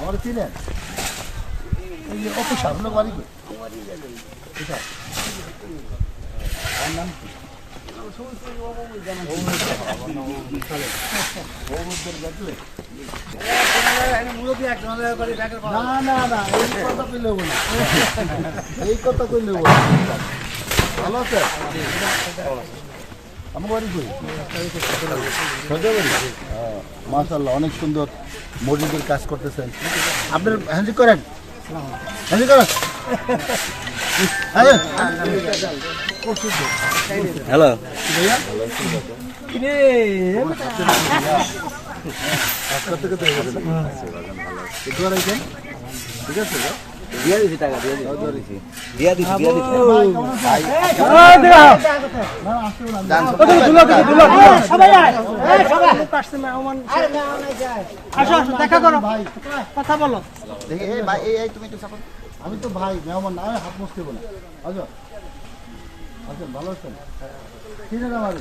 আমার চিনেন এই যে অফিস আপনার বাড়ি কই তার নাম কি না না এই কথা কই নেব না এই কথা কই নেব ভালো আছে আমার বাড়ি কই মাশাআল্লাহ অনেক সুন্দর মসজিদের কাজ করতেছেন আপনার হ্যান্ডশেক করেন হ্যান্ডশেক করেন হ্যালো ভাইয়া ঠিক আছে দিয়া দিছি টাকা দিয়া দিছি দেখা করো কথা বলো। আমি তো ভাই মেহমান না হাত মুছতে বলে আচ্ছা আচ্ছা ভালো আছেন ঠিক আছে আমার